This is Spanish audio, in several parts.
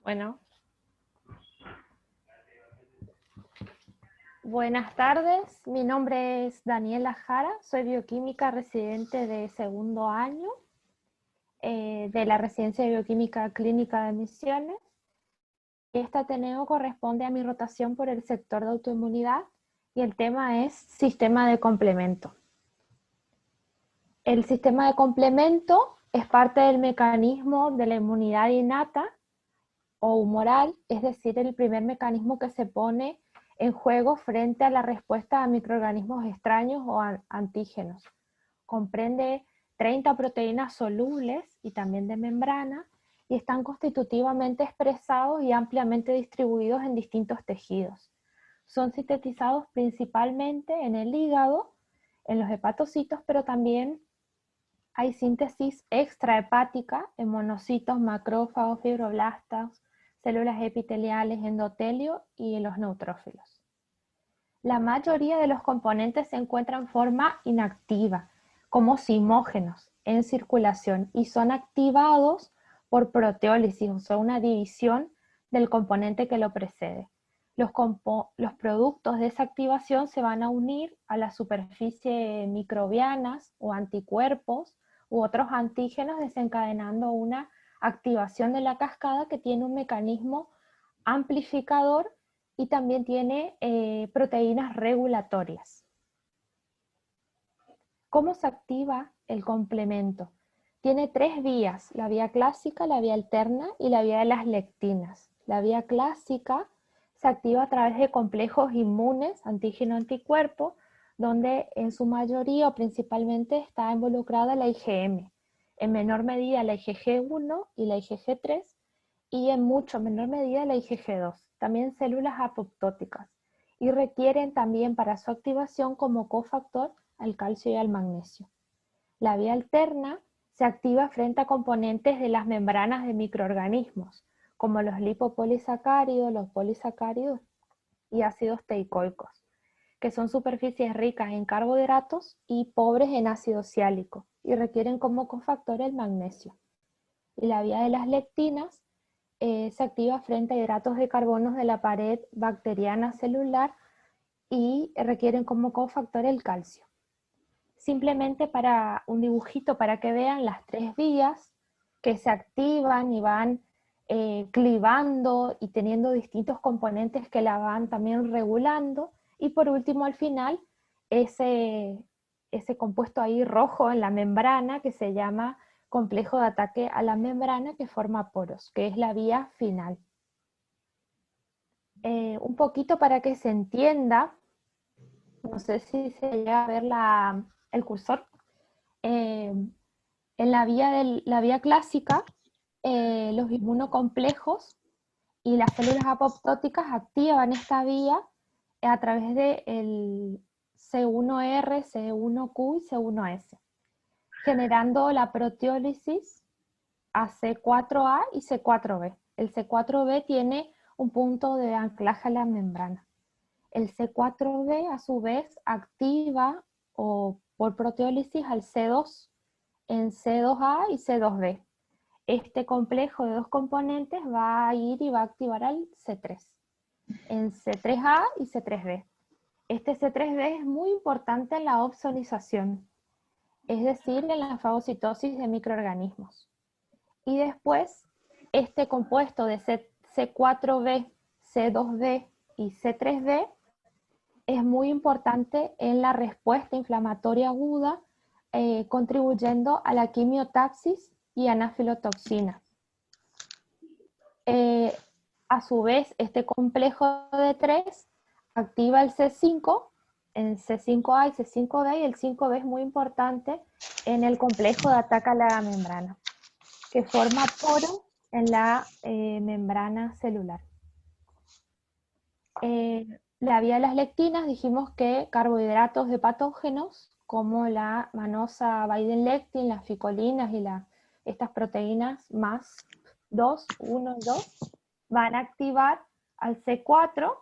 Bueno, buenas tardes. Mi nombre es Daniela Jara, soy bioquímica residente de segundo año de la Residencia de Bioquímica Clínica de Misiones. Este Ateneo corresponde a mi rotación por el sector de autoinmunidad y el tema es sistema de complemento. El sistema de complemento es parte del mecanismo de la inmunidad innata o humoral, es decir, el primer mecanismo que se pone en juego frente a la respuesta a microorganismos extraños o antígenos. Comprende 30 proteínas solubles y también de membrana y están constitutivamente expresados y ampliamente distribuidos en distintos tejidos. Son sintetizados principalmente en el hígado, en los hepatocitos, pero también hay síntesis extrahepática en monocitos, macrófagos, fibroblastos, células epiteliales, endotelio y en los neutrófilos. La mayoría de los componentes se encuentran en forma inactiva, como simógenos en circulación, y son activados por proteólisis, o sea, una división del componente que lo precede. Los productos de esa activación se van a unir a la superficie microbianas o anticuerpos u otros antígenos, desencadenando una activación de la cascada que tiene un mecanismo amplificador y también tiene proteínas regulatorias. ¿Cómo se activa el complemento? Tiene tres vías: la vía clásica, la vía alterna y la vía de las lectinas. La vía clásica se activa a través de complejos inmunes, antígeno-anticuerpo, donde en su mayoría o principalmente está involucrada la IgM, en menor medida la IgG1 y la IgG3, y en mucho menor medida la IgG2, también células apoptóticas, y requieren también para su activación como cofactor al calcio y al magnesio. La vía alterna se activa frente a componentes de las membranas de microorganismos, como los lipopolisacáridos, los polisacáridos y ácidos teicoicos, que son superficies ricas en carbohidratos y pobres en ácido siálico, y requieren como cofactor el magnesio. Y la vía de las lectinas se activa frente a hidratos de carbono de la pared bacteriana celular y requieren como cofactor el calcio. Simplemente para un dibujito para que vean las tres vías que se activan y van clivando y teniendo distintos componentes que la van también regulando. Y por último, al final, ese compuesto ahí rojo en la membrana que se llama complejo de ataque a la membrana, que forma poros, que es la vía final. Un poquito para que se entienda, no sé si se llega a ver el cursor. En la vía clásica, los inmunocomplejos y las células apoptóticas activan esta vía a través del C1R, C1Q y C1S, generando la proteólisis a C4A y C4B. El C4B tiene un punto de anclaje a la membrana. El C4B a su vez activa o por proteólisis al C2 en C2A y C2B. Este complejo de dos componentes va a ir y va a activar al C3 en C3A y C3B. Este C3B es muy importante en la opsonización, es decir, en la fagocitosis de microorganismos. Y después, este compuesto de C4B, C2B y C3B es muy importante en la respuesta inflamatoria aguda, contribuyendo a la quimiotaxis y anafilotoxina. A su vez, este complejo de 3 activa el C5 en C5A y C5B, y el 5B es muy importante en el complejo de ataque a la membrana, que forma poros en la membrana celular. La vía de las lectinas, dijimos que carbohidratos de patógenos, como la manosa Biden-lectin, las ficolinas y estas proteínas más 2, 1 y 2, van a activar al C4,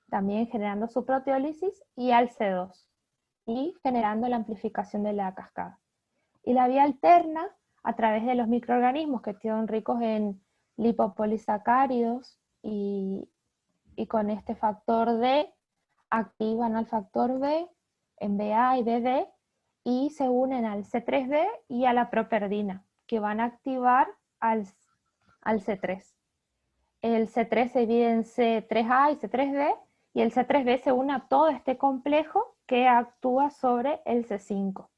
también generando su proteólisis, y al C2, y generando la amplificación de la cascada. Y la vía alterna, a través de los microorganismos que son ricos en lipopolisacáridos y con este factor D activan al factor B en BA y BD y se unen al C3B y a la properdina, que van a activar al C3. El C3 se divide en C3A y C3B, y el C3B se une a todo este complejo que actúa sobre el C5.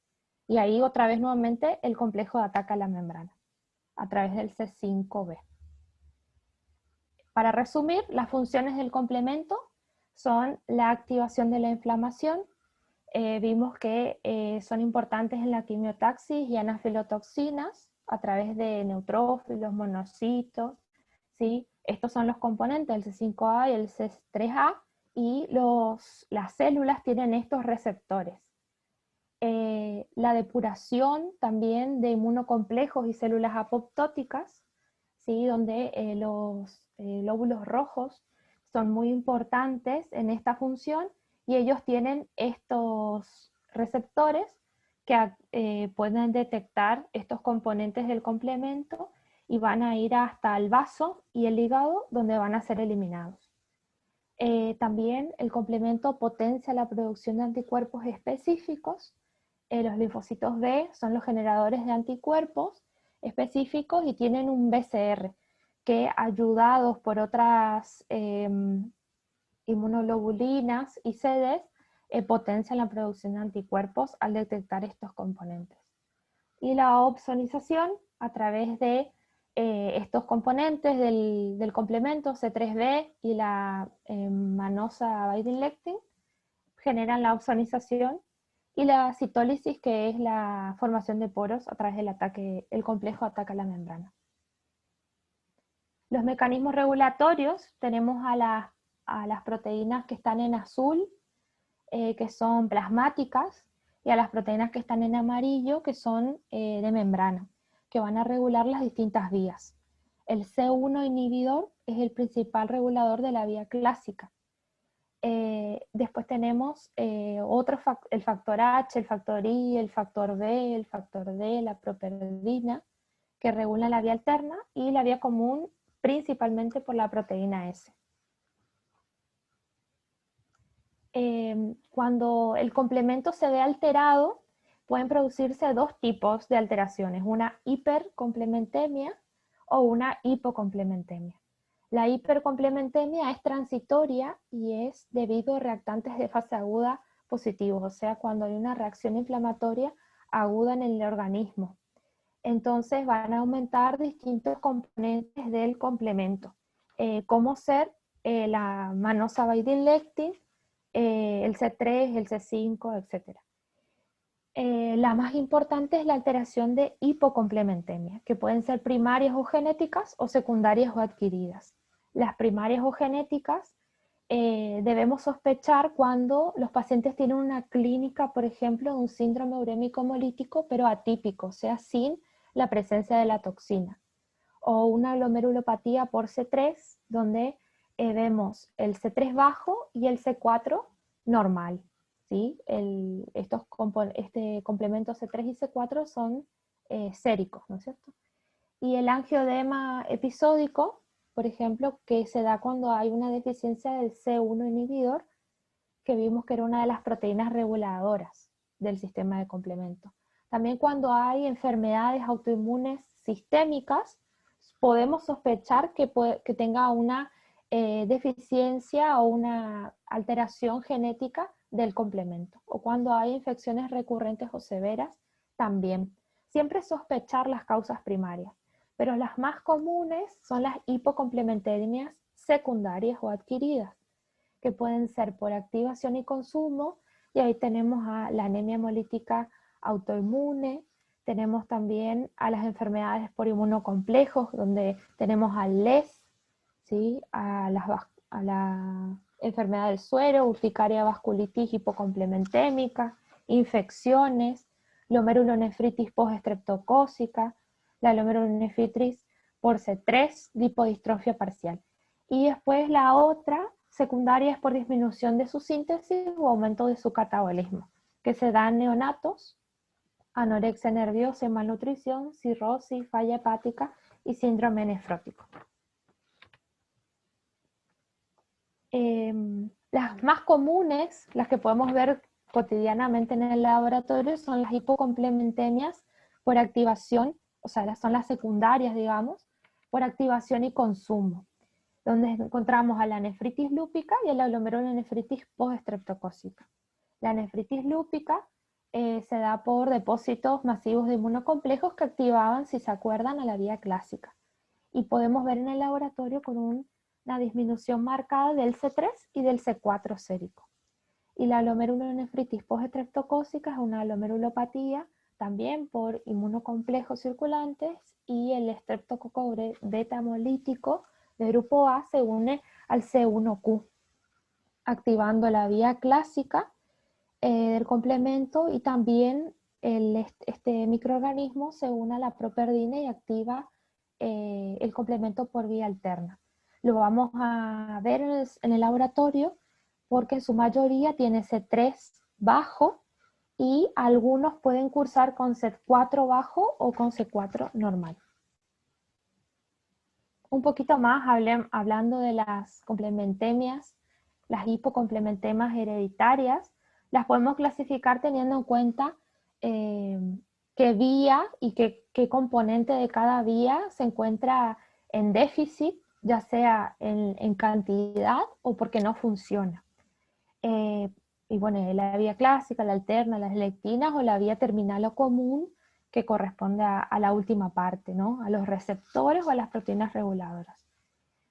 Y ahí otra vez nuevamente el complejo ataca la membrana a través del C5B. Para resumir, las funciones del complemento son la activación de la inflamación. Vimos que son importantes en la quimiotaxis y anafilotoxinas a través de neutrófilos, monocitos, ¿sí? Estos son los componentes del C5A y el C3A, y las células tienen estos receptores. La depuración también de inmunocomplejos y células apoptóticas, ¿sí? Donde los lóbulos rojos son muy importantes en esta función, y ellos tienen estos receptores que pueden detectar estos componentes del complemento y van a ir hasta el vaso y el hígado, donde van a ser eliminados. También el complemento potencia la producción de anticuerpos específicos. Los linfocitos B son los generadores de anticuerpos específicos y tienen un BCR que, ayudados por otras inmunoglobulinas y CDs, potencian la producción de anticuerpos al detectar estos componentes. Y la opsonización a través de estos componentes del complemento C3B y la manosa Binding-Lectin generan la opsonización, y la citólisis, que es la formación de poros a través del ataque, el complejo ataca la membrana. Los mecanismos regulatorios, tenemos a las proteínas que están en azul, que son plasmáticas, y a las proteínas que están en amarillo, que son de membrana, que van a regular las distintas vías. El C1 inhibidor es el principal regulador de la vía clásica. Después tenemos el factor H, el factor I, el factor B, el factor D, la properdina, que regulan la vía alterna y la vía común, principalmente por la proteína S. Cuando el complemento se ve alterado, pueden producirse dos tipos de alteraciones, una hipercomplementemia o una hipocomplementemia. La hipercomplementemia es transitoria y es debido a reactantes de fase aguda positivos, o sea, cuando hay una reacción inflamatoria aguda en el organismo. Entonces van a aumentar distintos componentes del complemento, como ser la manosa Binding-Lectin, el C3, el C5, etc. La más importante es la alteración de hipocomplementemia, que pueden ser primarias o genéticas o secundarias o adquiridas. Las primarias o genéticas debemos sospechar cuando los pacientes tienen una clínica, por ejemplo, de un síndrome urémico hemolítico, pero atípico, o sea, sin la presencia de la toxina. O una glomerulopatía por C3, donde vemos el C3 bajo y el C4 normal, ¿sí? Este complemento C3 y C4 son séricos, ¿no es cierto? Y el angioedema episódico, por ejemplo, que se da cuando hay una deficiencia del C1 inhibidor, que vimos que era una de las proteínas reguladoras del sistema de complemento. También cuando hay enfermedades autoinmunes sistémicas, podemos sospechar que tenga una deficiencia o una alteración genética del complemento. O cuando hay infecciones recurrentes o severas, también. Siempre sospechar las causas primarias, pero las más comunes son las hipocomplementemias secundarias o adquiridas, que pueden ser por activación y consumo, y ahí tenemos a la anemia hemolítica autoinmune, tenemos también a las enfermedades por inmunocomplejos, donde tenemos al LES, ¿sí? a la enfermedad del suero, urticaria vasculitis hipocomplementémica, infecciones, glomerulonefritis postestreptocócica, la glomerulonefritis por C3, lipodistrofia parcial. Y después la otra secundaria es por disminución de su síntesis o aumento de su catabolismo, que se da en neonatos, anorexia nerviosa y malnutrición, cirrosis, falla hepática y síndrome nefrótico. Las más comunes, las que podemos ver cotidianamente en el laboratorio, son las hipocomplementemias por activación, o sea, son las secundarias, digamos, por activación y consumo, donde encontramos a la nefritis lúpica y a la glomerulonefritis postestreptocócica. La nefritis lúpica se da por depósitos masivos de inmunocomplejos que activaban, si se acuerdan, a la vía clásica. Y podemos ver en el laboratorio con una disminución marcada del C3 y del C4 sérico. Y la glomerulonefritis postestreptocócica es una glomerulopatía también por inmunocomplejos circulantes, y el estreptococo beta hemolítico de grupo A se une al C1Q, activando la vía clásica del complemento, y también este microorganismo se une a la properdina y activa el complemento por vía alterna. Lo vamos a ver en el laboratorio porque en su mayoría tiene C3 bajo y algunos pueden cursar con C4 bajo o con C4 normal. Un poquito más hablando de las complementemias, las hipocomplementemias hereditarias, las podemos clasificar teniendo en cuenta qué vía y qué componente de cada vía se encuentra en déficit, ya sea en cantidad o porque no funciona. Y bueno, la vía clásica, la alterna, las lectinas, o la vía terminal o común, que corresponde a la última parte, ¿no? A los receptores o a las proteínas reguladoras.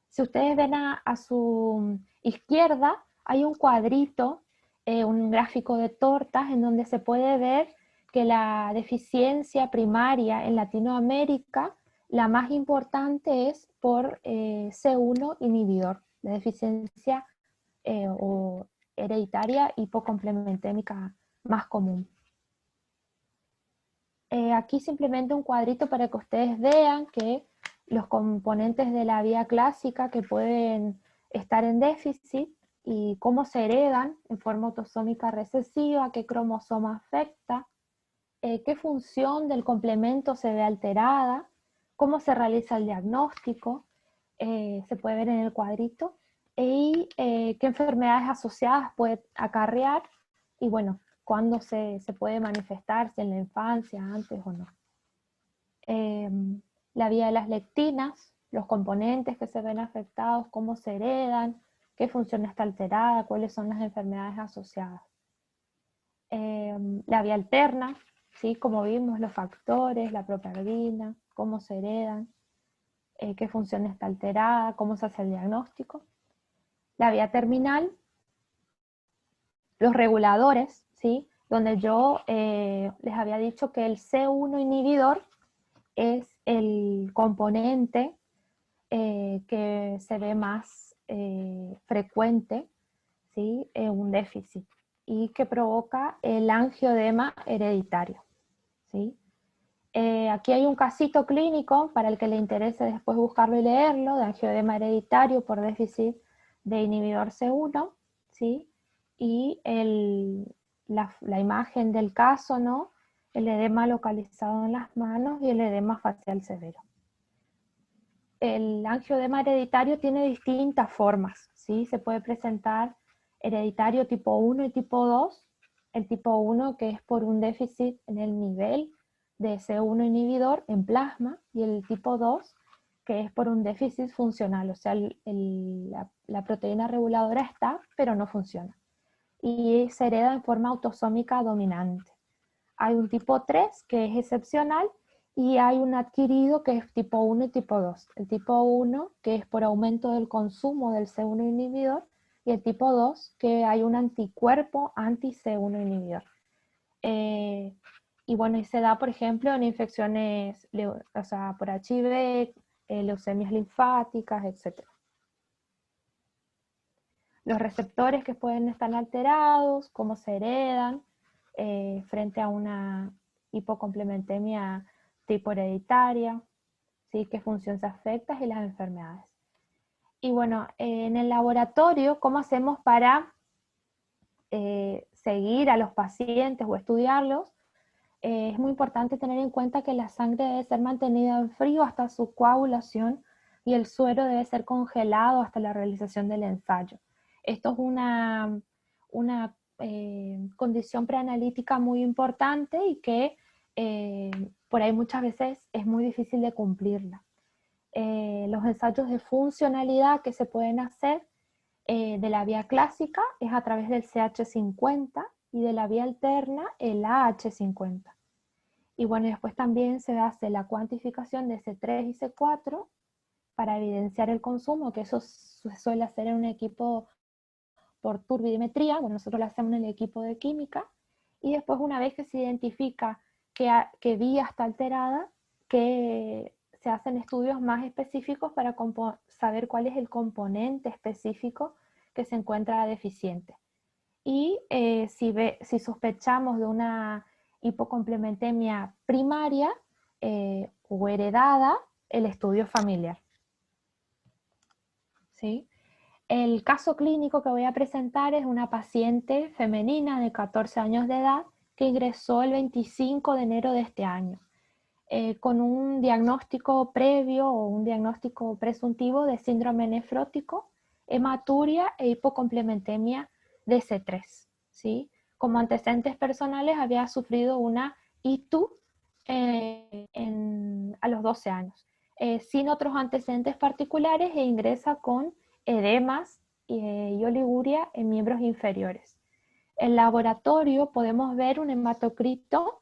Si ustedes ven a su izquierda, hay un cuadrito, un gráfico de tortas, en donde se puede ver que la deficiencia primaria en Latinoamérica, la más importante es por C1 inhibidor, la deficiencia o hereditaria hipocomplementémica más común. Aquí simplemente un cuadrito para que ustedes vean que los componentes de la vía clásica que pueden estar en déficit y cómo se heredan en forma autosómica recesiva, qué cromosoma afecta, qué función del complemento se ve alterada, cómo se realiza el diagnóstico, se puede ver en el cuadrito, y qué enfermedades asociadas puede acarrear, y bueno, cuándo se puede manifestar, si en la infancia, antes o no. La vía de las lectinas, los componentes que se ven afectados, cómo se heredan, qué función está alterada, cuáles son las enfermedades asociadas. La vía alterna, ¿sí? Como vimos, los factores, la properdina, cómo se heredan, qué función está alterada, cómo se hace el diagnóstico. La vía terminal, los reguladores, ¿sí? Donde yo les había dicho que el C1 inhibidor es el componente que se ve más frecuente, ¿sí? Un déficit, y que provoca el angioedema hereditario, ¿sí? Aquí hay un casito clínico para el que le interese después buscarlo y leerlo, de angioedema hereditario por déficit de inhibidor C1, ¿sí? Y la imagen del caso, ¿no? El edema localizado en las manos y el edema facial severo. El angioedema hereditario tiene distintas formas, ¿sí? Se puede presentar hereditario tipo 1 y tipo 2. El tipo 1, que es por un déficit en el nivel de C1 inhibidor en plasma, y el tipo 2, que es por un déficit funcional, o sea, la proteína reguladora está, pero no funciona. Y se hereda en forma autosómica dominante. Hay un tipo 3, que es excepcional, y hay un adquirido que es tipo 1 y tipo 2. El tipo 1, que es por aumento del consumo del C1 inhibidor, y el tipo 2, que hay un anticuerpo anti-C1 inhibidor. Y bueno, y se da, por ejemplo, en infecciones, o sea, por HIV, leucemias linfáticas, etc. Los receptores que pueden estar alterados, cómo se heredan, frente a una hipocomplementemia tipo hereditaria, ¿sí? Qué función se afecta y las enfermedades. Y bueno, en el laboratorio, ¿cómo hacemos para seguir a los pacientes o estudiarlos? Es muy importante tener en cuenta que la sangre debe ser mantenida en frío hasta su coagulación y el suero debe ser congelado hasta la realización del ensayo. Esto es una condición preanalítica muy importante y que por ahí muchas veces es muy difícil de cumplirla. Los ensayos de funcionalidad que se pueden hacer de la vía clásica es a través del CH50 y de la vía alterna el AH50. Y bueno, después también se hace la cuantificación de C3 y C4 para evidenciar el consumo, que eso se suele hacer en un equipo por turbidimetría, bueno, nosotros lo hacemos en el equipo de química, y después una vez que se identifica qué vía está alterada, que se hacen estudios más específicos para saber cuál es el componente específico que se encuentra deficiente. Y si sospechamos de una hipocomplementemia primaria o heredada, el estudio familiar. ¿Sí? El caso clínico que voy a presentar es una paciente femenina de 14 años de edad que ingresó el 25 de enero de este año, con un diagnóstico previo o un diagnóstico presuntivo de síndrome nefrótico, hematuria e hipocomplementemia de C3. ¿Sí? Como antecedentes personales había sufrido una ITU a los 12 años, sin otros antecedentes particulares, e ingresa con edemas y oliguria en miembros inferiores. En laboratorio podemos ver un hematocrito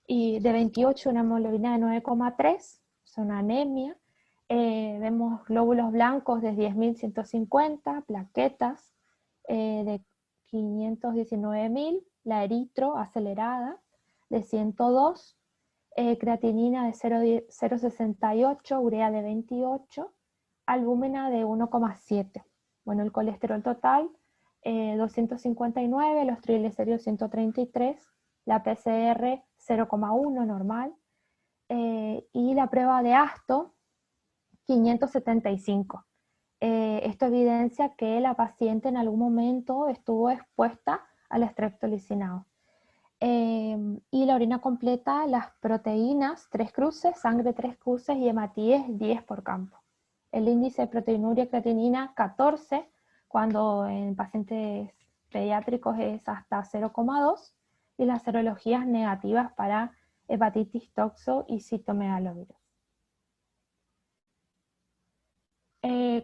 de 28, una hemoglobina de 9,3, es una anemia. Vemos glóbulos blancos de 10.150, plaquetas de 519.000, la eritro acelerada de 102, creatinina de 0,68, urea de 28, albúmina de 1,7. Bueno, el colesterol total 259, los triglicéridos 133, la PCR 0,1 normal, y la prueba de ASTO 575. Esto evidencia que la paciente en algún momento estuvo expuesta al streptolicinado. Y la orina completa, las proteínas 3 cruces, sangre 3 cruces y hematíes 10 por campo. El índice de proteinuria creatinina 14, cuando en pacientes pediátricos es hasta 0,2, y las serologías negativas para hepatitis toxo y citomegalovirus.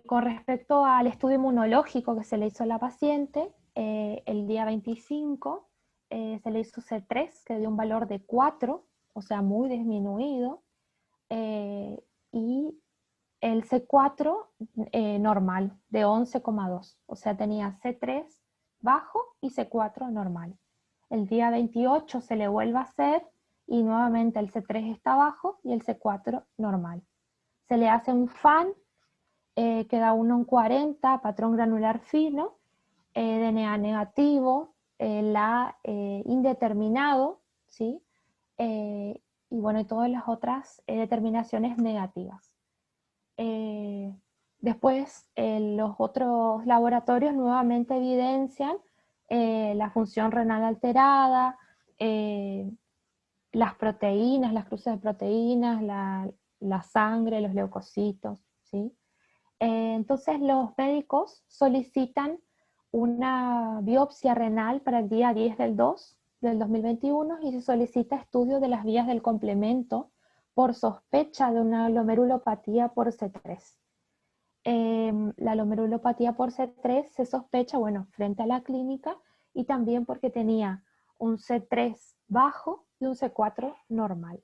Con respecto al estudio inmunológico que se le hizo a la paciente, el día 25 se le hizo C3, que dio un valor de 4, o sea, muy disminuido, y el C4 normal, de 11,2, o sea, tenía C3 bajo y C4 normal. El día 28 se le vuelve a hacer y nuevamente el C3 está bajo y el C4 normal. Se le hace un FAN, queda 1 en 40, patrón granular fino, DNA negativo, la indeterminado, ¿sí? Y bueno, y todas las otras determinaciones negativas. Después, los otros laboratorios nuevamente evidencian la función renal alterada, las proteínas, las cruces de proteínas, la sangre, los leucocitos, ¿sí? Entonces los médicos solicitan una biopsia renal para el día 10 del 2 del 2021 y se solicita estudio de las vías del complemento por sospecha de una glomerulopatía por C3. La glomerulopatía por C3 se sospecha, bueno, frente a la clínica y también porque tenía un C3 bajo y un C4 normal,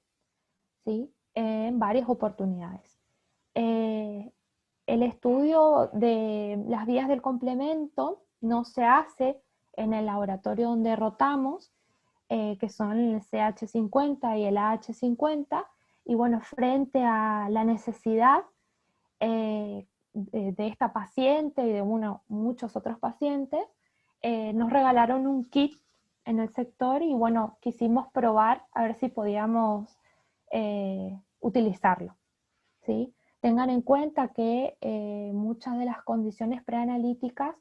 ¿sí? En varias oportunidades. El estudio de las vías del complemento no se hace en el laboratorio donde rotamos, que son el CH50 y el AH50, y bueno, frente a la necesidad de esta paciente y de muchos otros pacientes, nos regalaron un kit en el sector y bueno, quisimos probar a ver si podíamos utilizarlo, ¿sí? Tengan en cuenta que muchas de las condiciones preanalíticas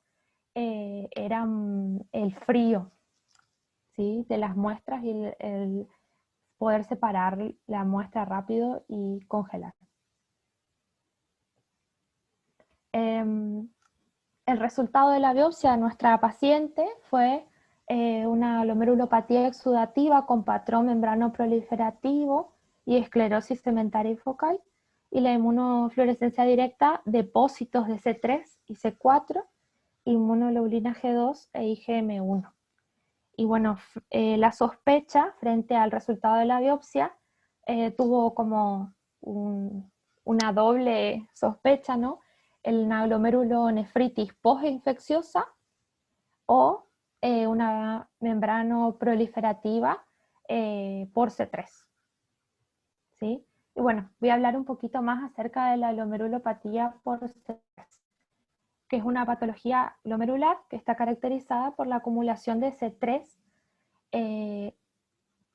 eran el frío, ¿sí? De las muestras y el poder separar la muestra rápido y congelar. el resultado de la biopsia de nuestra paciente fue una glomerulopatía exudativa con patrón membrano proliferativo y esclerosis segmentaria y focal, y la inmunofluorescencia directa, depósitos de C3 y C4, inmunoglobulina G2 e IgM1. Y bueno, la sospecha frente al resultado de la biopsia tuvo como una doble sospecha, ¿no? Una glomerulonefritis postinfecciosa o una membrana proliferativa por C3, ¿sí? Y bueno, voy a hablar un poquito más acerca de la glomerulopatía por C3, que es una patología glomerular que está caracterizada por la acumulación de C3,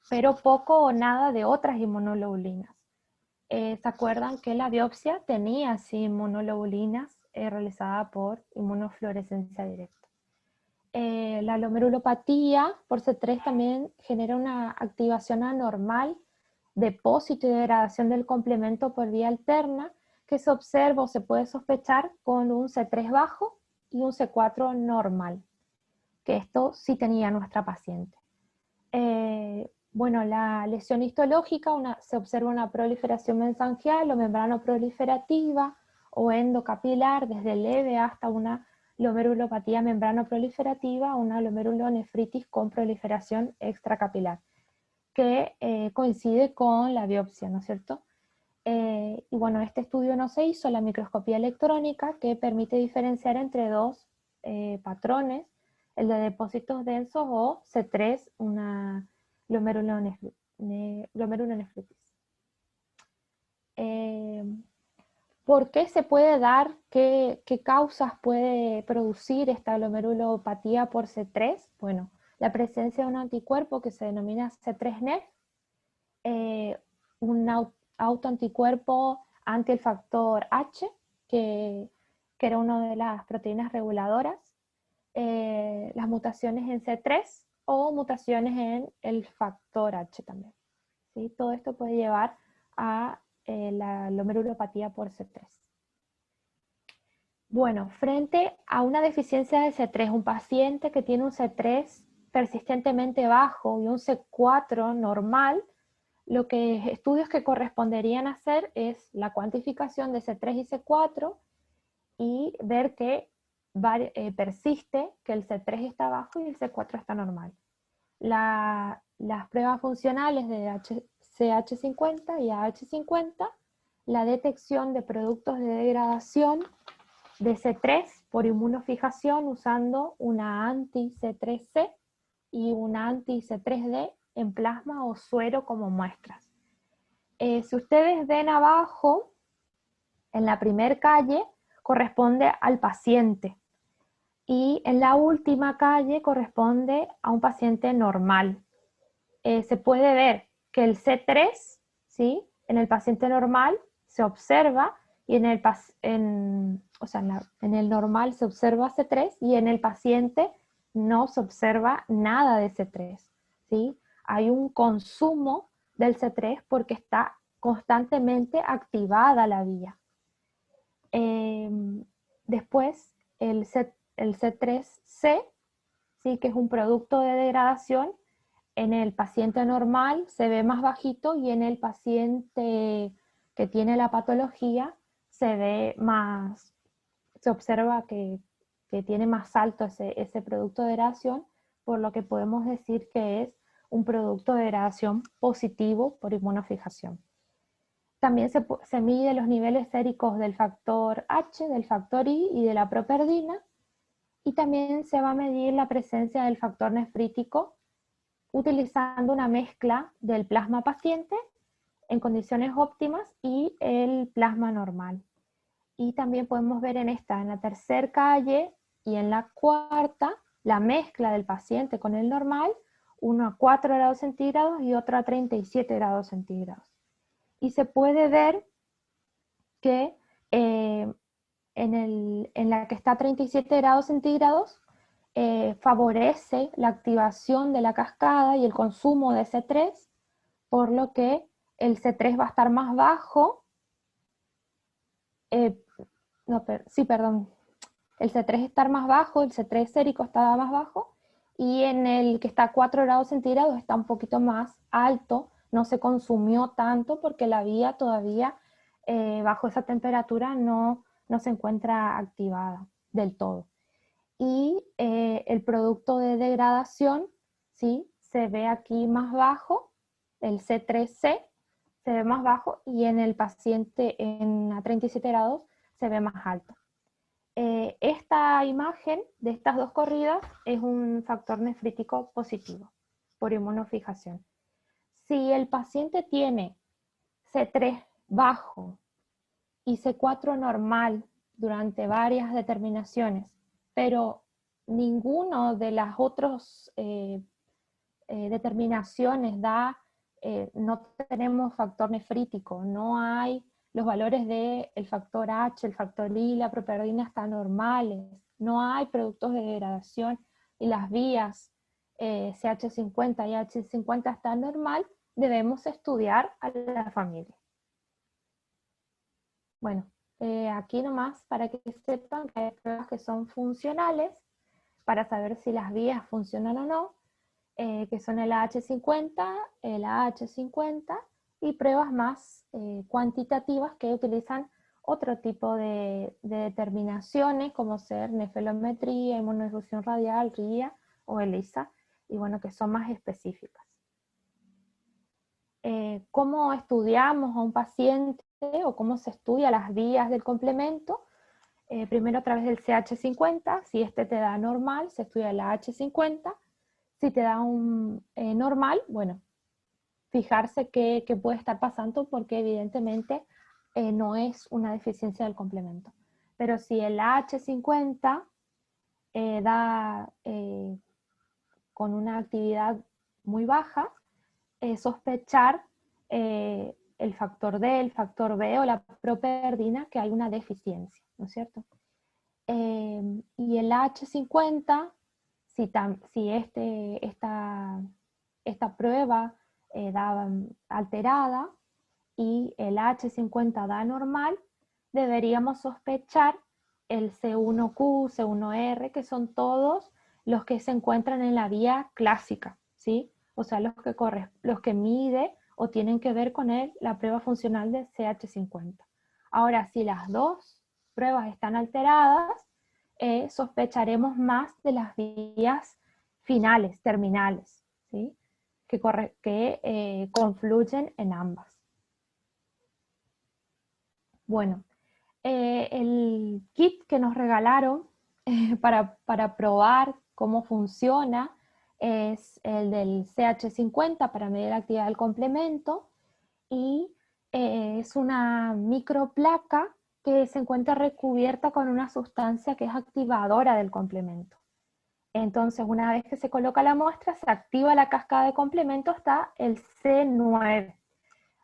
pero poco o nada de otras inmunoglobulinas. ¿Se acuerdan que la biopsia tenía sí inmunoglobulinas realizada por inmunofluorescencia directa? La glomerulopatía por C3 también genera una activación anormal, depósito y degradación del complemento por vía alterna, que se observa o se puede sospechar con un C3 bajo y un C4 normal, que esto sí tenía nuestra paciente. Bueno, la lesión histológica, se observa una proliferación mesangial o membrana proliferativa o endocapilar, desde leve hasta una glomerulopatía membrana proliferativa, una glomerulonefritis con proliferación extracapilar, que coincide con la biopsia, ¿no es cierto? Y bueno, este estudio no se hizo, la microscopía electrónica, que permite diferenciar entre dos patrones, el de depósitos densos o C3, una glomerulonefritis. ¿Por qué se puede dar? ¿Qué causas puede producir esta glomerulopatía por C3? Bueno, la presencia de un anticuerpo que se denomina C3-NEF, un autoanticuerpo anti el factor H, que era una de las proteínas reguladoras, las mutaciones en C3 o mutaciones en el factor H también, ¿sí? Todo esto puede llevar a la glomerulopatía por C3. Bueno, frente a una deficiencia de C3, un paciente que tiene un C3 persistentemente bajo y un C4 normal, lo que estudios que corresponderían hacer es la cuantificación de C3 y C4 y ver que persiste, que el C3 está bajo y el C4 está normal. Las pruebas funcionales de CH50 y AH50, la detección de productos de degradación de C3 por inmunofijación usando una anti-C3C y una anti-C3D en plasma o suero como muestras. Si ustedes ven abajo, en la primer calle corresponde al paciente y en la última calle corresponde a un paciente normal. Se puede ver que el C3, ¿sí? En el paciente normal se observa y en el normal se observa C3 y en el paciente no se observa nada de C3, ¿sí? Hay un consumo del C3 porque está constantemente activada la vía. Después, el C3C, ¿sí? Que es un producto de degradación, en el paciente normal se ve más bajito y en el paciente que tiene la patología se ve más, se observa que tiene más alto ese producto de degradación, por lo que podemos decir que es un producto de degradación positivo por inmunofijación. También se mide los niveles séricos del factor H, del factor I y de la properdina, y también se va a medir la presencia del factor nefrítico utilizando una mezcla del plasma paciente en condiciones óptimas y el plasma normal. Y también podemos ver en la tercera calle y en la cuarta, la mezcla del paciente con el normal, uno a 4 grados centígrados y otro a 37 grados centígrados. Y se puede ver que en la que está a 37 grados centígrados, favorece la activación de la cascada y el consumo de C3, por lo que el C3 va a estar más bajo. Sí, perdón. el C3 está más bajo, el C3 sérico está más bajo, y en el que está a 4 grados centígrados está un poquito más alto, no se consumió tanto porque la vía todavía bajo esa temperatura no se encuentra activada del todo. Y el producto de degradación, ¿sí? Se ve aquí más bajo, el C3C se ve más bajo, y en el paciente a 37 grados se ve más alto. Esta imagen de estas dos corridas es un factor nefrítico positivo por inmunofijación. Si el paciente tiene C3 bajo y C4 normal durante varias determinaciones, pero ninguno de las otras determinaciones no tenemos factor nefrítico, no hay los valores del factor H, el factor I, la properdina están normales, no hay productos de degradación y las vías CH50 y H50 están normal, debemos estudiar a la familia. Bueno, aquí nomás para que sepan que hay pruebas que son funcionales para saber si las vías funcionan o no, que son el AH50, el AH50 y pruebas más cuantitativas que utilizan otro tipo de determinaciones como ser nefelometría, inmunodifusión radial, RIA o ELISA, y bueno, que son más específicas. ¿Cómo estudiamos a un paciente o cómo se estudia las vías del complemento? Primero a través del CH50, si este te da normal, se estudia el AH50. Si te da un normal, bueno, fijarse qué puede estar pasando porque evidentemente no es una deficiencia del complemento. Pero si el AH50 da con una actividad muy baja, sospechar el factor D, el factor B o la properdina que hay una deficiencia, ¿no es cierto? Y el H50, si esta prueba da alterada y el H50 da normal, deberíamos sospechar el C1Q, C1R, que son todos los que se encuentran en la vía clásica, ¿sí? O sea, los que mide o tienen que ver con la prueba funcional de CH50. Ahora, si las dos pruebas están alteradas, sospecharemos más de las vías finales, terminales, ¿sí? que confluyen en ambas. Bueno, el kit que nos regalaron para probar cómo funciona es el del CH50 para medir la actividad del complemento, y es una microplaca que se encuentra recubierta con una sustancia que es activadora del complemento. Entonces, una vez que se coloca la muestra, se activa la cascada de complemento hasta el C9.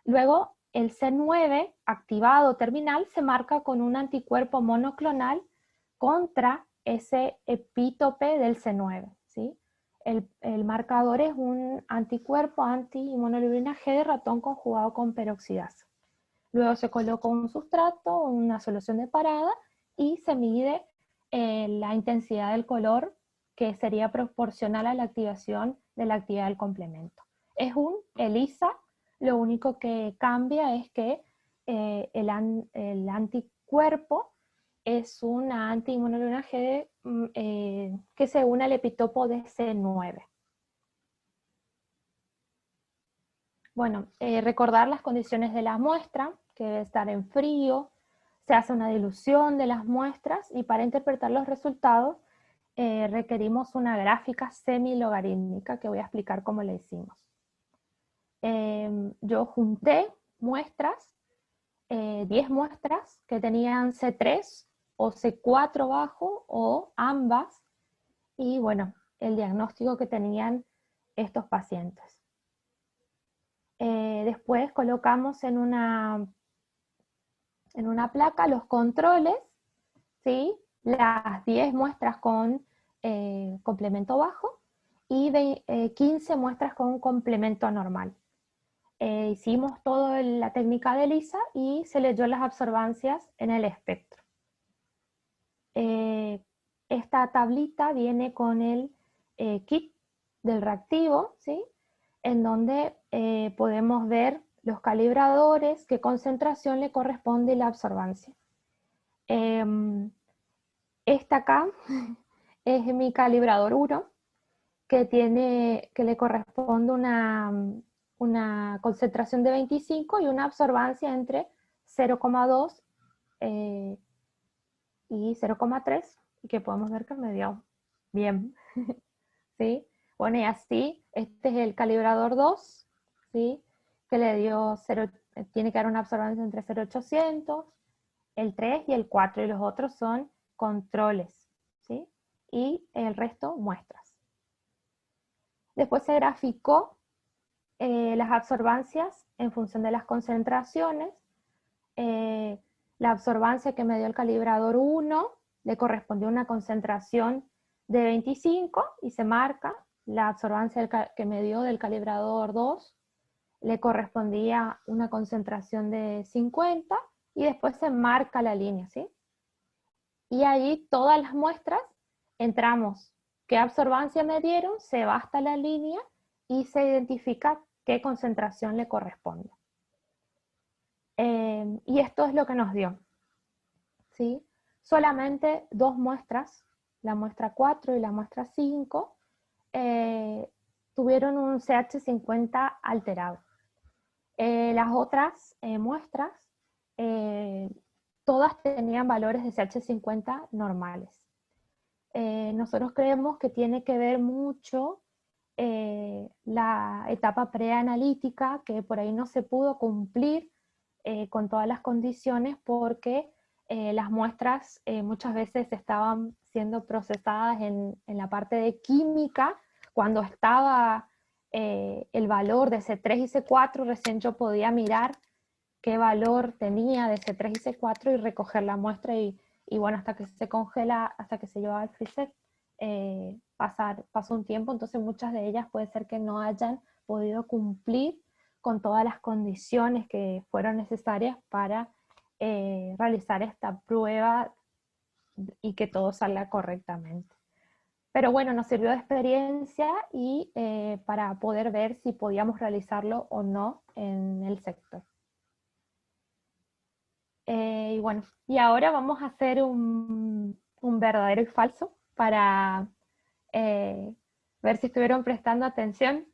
Luego, el C9 activado terminal se marca con un anticuerpo monoclonal contra ese epítope del C9, ¿sí? El marcador es un anticuerpo anti-inmunoglobulina G de ratón conjugado con peroxidasa. Luego se coloca un sustrato, una solución de parada, y se mide la intensidad del color, que sería proporcional a la activación de la actividad del complemento. Es un ELISA, lo único que cambia es que el anticuerpo es una anti-inmunoglobulina G que se une al epitopo de C9. Bueno, recordar las condiciones de la muestra, que debe estar en frío, se hace una dilución de las muestras, y para interpretar los resultados requerimos una gráfica semi-logarítmica que voy a explicar cómo la hicimos. Yo junté muestras, 10 muestras que tenían C3 o C4 bajo o ambas, y bueno, el diagnóstico que tenían estos pacientes. Después colocamos en una placa los controles, ¿sí? Las 10 muestras con complemento bajo y 15 muestras con complemento normal. Hicimos toda la técnica de ELISA y se leyó las absorbancias en el espectro. esta tablita viene con el kit del reactivo, ¿sí? En donde podemos ver los calibradores, qué concentración le corresponde la absorbancia. Esta acá es mi calibrador 1, que le corresponde una concentración de 25 y una absorbancia entre 0,2 y 0,3, y que podemos ver que me dio bien, ¿sí? Bueno, y así, este es el calibrador 2, ¿sí? Que le dio 0, tiene que dar una absorbancia entre 0,800, el 3 y el 4, y los otros son controles, ¿sí? Y el resto muestras. Después se graficó las absorbancias en función de las concentraciones. La absorbancia que me dio el calibrador 1 le correspondió a una concentración de 25 y se marca. La absorbancia que me dio del calibrador 2 le correspondía una concentración de 50 y después se marca la línea, ¿sí? Y ahí todas las muestras entramos qué absorbancia me dieron, se va hasta la línea y se identifica qué concentración le corresponde. Y esto es lo que nos dio, ¿sí? Solamente dos muestras, la muestra 4 y la muestra 5, tuvieron un CH50 alterado. Las otras muestras, todas tenían valores de CH50 normales. Nosotros creemos que tiene que ver mucho la etapa preanalítica, que por ahí no se pudo cumplir con todas las condiciones porque las muestras muchas veces estaban siendo procesadas en la parte de química. Cuando estaba el valor de C3 y C4, recién yo podía mirar qué valor tenía de C3 y C4 y recoger la muestra y bueno, hasta que se congela, hasta que se lleva al freezer, pasó un tiempo, entonces muchas de ellas puede ser que no hayan podido cumplir con todas las condiciones que fueron necesarias para realizar esta prueba y que todo salga correctamente. Pero bueno, nos sirvió de experiencia y para poder ver si podíamos realizarlo o no en el sector. Y bueno, y ahora vamos a hacer un verdadero y falso para ver si estuvieron prestando atención.